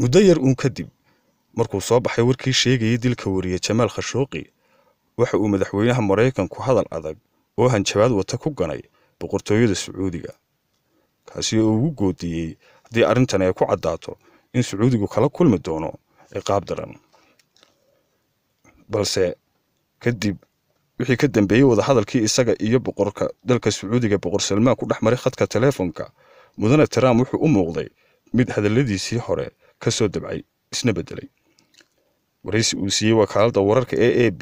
muddo yar uun kadib markuu soo baxay warkii sheegayay dilka wariye Jamaal Khashoggi waxa uu madaxweynaha Mareykanku hadal adag oo hanjabaad wata ku ganay boqortooyada Sacuudiga kaasi oo ugu goodiyay haddii arrintan ay ku caddaato in Sacuudigu kala kulmi doono ciqaab daran balse kadib wixii ka dambeeyay wada hadalkii isaga iyo boqorka dalka Sacuudiga boqor Salmaan ku dhaxmaray khadka telefoonka mudane Trump wuxuu u muuqday mid hadalladiisii hore ka soo dabcay isna bedelay waraysi uu siiyay wakaaladda wararka AAP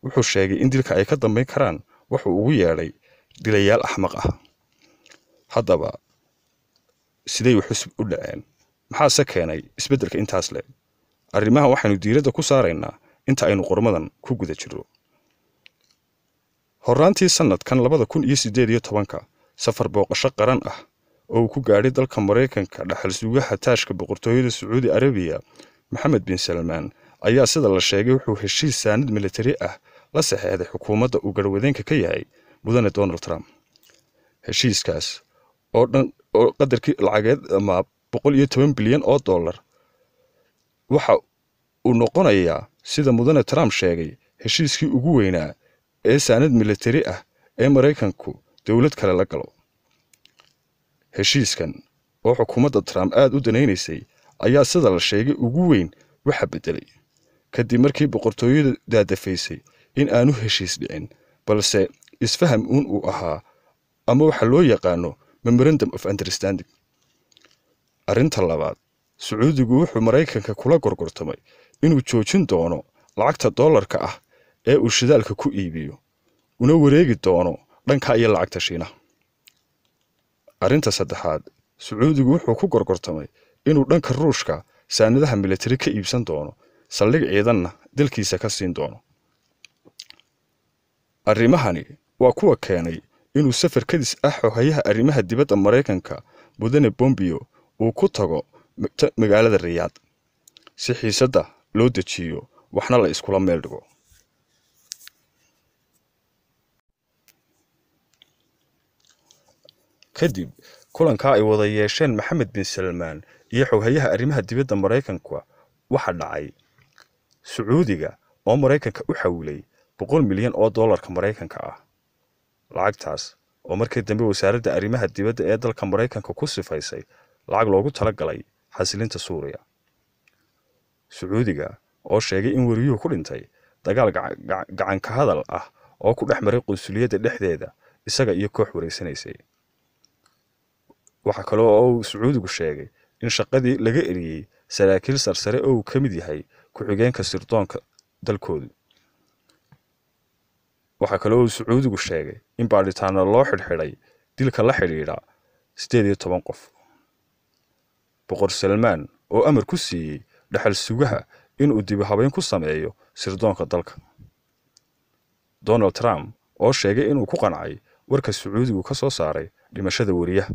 wuxuu sheegay in dilka ay ka dambeyn karaan wuxuu ugu yeedhay dilayaal axmaq ah haddaba sidee wax u dhaceen maxaa se keenay isbeddelka intaas leh arrimaha waxaanu diiradda ku saaraynaa inta aynu qormadan ku guda jirro horraantii sanadkan 2018 safar booqasho qaran ah oo uu ku gaadhay dalka Mareykanka dhaxal sugaha taashka boqortooyada Sacuudi Arabiya Mohammed bin Salman ayaa sida la sheegay wuxuu heshiis saanad military ah la saxeexday xukuumadda uu garwadeenka ka yahay mudane Donald Trump heshiiskaas oo qadarkii lacageed ama 110 bilyan oo dollar waxa uu noqonayaa sida mudane Trump sheegay heshiiskii ugu weynaa ee saanad military ah ee Mareykanku dawlad kale la galo heshiiskan oo xukuumadda Trump aad u danaynaysay ayaa sida la sheegay ugu weyn waxa bedelay kadib markii boqortooyada daadafaysay in aanu heshiis dhicin balse isfaham uu ahaa ama waxa loo yaqaano memorandum of understanding arrinta labaad Sacuudigu wuxuu Mareykanka kula gorgortamay inuu joojin doono lacagta dollarka ah ee uu shidaalka ku iibiyo una wareegi doono dhanka iyo lacagta Shiinaha arrinta saddexaad Sacuudigu wuxuu ku gorgortamay inuu dhanka Ruushka saanadaha military ka iibsan doono saldhig ciidanna dalkiisa ka siin doono arrimahani waa kuwa keenay inuu safar kadis ah xogayaha arrimaha dibadda Mareykanka mudane Pompeo uu ku tago magaalada Riyadh si xiisadda loo dejiyo waxna la iskula meel dhigo kadib kulanka ay wada yeesheen Mohammed bin Salman iyo xogayaha arrimaha dibadda Mareykanka waxa dhacay Sacuudiga oo Mareykanka u xawilay 100 milyan oo dollarka Mareykanka ah lacagtaas oo markii dambe wasaaradda arrimaha dibadda ee dalka Mareykanka ku sifaysay lacag loogu talagalay xasilinta Suuriya Sacuudiga oo sheegay in wariyuhu ku dhintay dagaal gacan ka hadal ah oo ku dhaxmaray qunsuliyadda dhexdeeda isaga iyo koox wareysanaysay waxa kale oo Sacuudigu sheegay in shaqadii laga eriyay saraakiil sarsare oo ka mid yahay ku-xigeenka sirdoonka dalkooda waxa kale oo Sacuudigu sheegay in baadhitaano loo xidhxidhay dilka la xiriira 18 qof boqor Salmaan oo amar ku siiyay dhaxal sugaha inuu dib u habeyn ku sameeyo sirdoonka dalka Donald Trump oo sheegay inuu ku qancay warka Sacuudigu ka soo saaray dhimashada wariyaha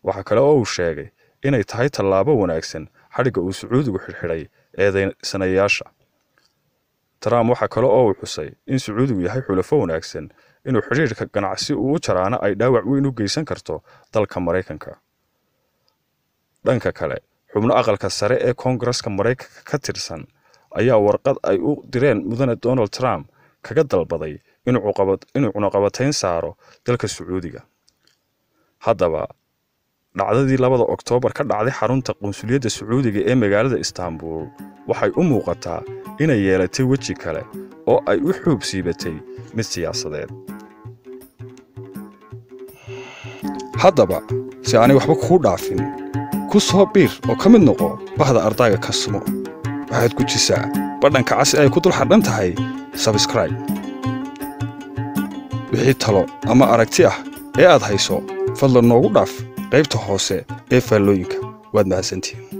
waxa kale oo uu sheegay inay tahay tallaabo wanaagsan xariga uu Sacuudigu xirxiray eedeysanayaasha Trump waxa kale oo uu xusay in Sacuudigu yahay xulafo wanaagsan inuu xiriirka ganacsi u jaraana ay dhaawac weyn u geysan karto dalka Mareykanka dhanka kale xubno aqalka sare ee Congress-ka Mareykanka ka tirsan ayaa warqad ay u direen mudane Donald Trump kaga dalbaday inuu cunaqabatayn saaro dalka Sacuudiga haddaba dhacdadii 2 Oktoobar ka dhacday xarunta qunsuliyadda Sacuudiga ee magaalada Istanbul waxay u muuqataa inay yeelatay waji kale oo ay u xuub siibatay mid siyaasadeed haddaba si aanay waxba ku dhaafin ku soo biir oo ka mid noqo bahda ardayga Kasmo waxaad ku jisaa badhanka cas ay ku dul xadhan tahay subscribe wixii talo ama aragti ah ee aad hayso fadlan noogu dhaaf qaybta hoose ee faallooyinka waad mahadsantihiin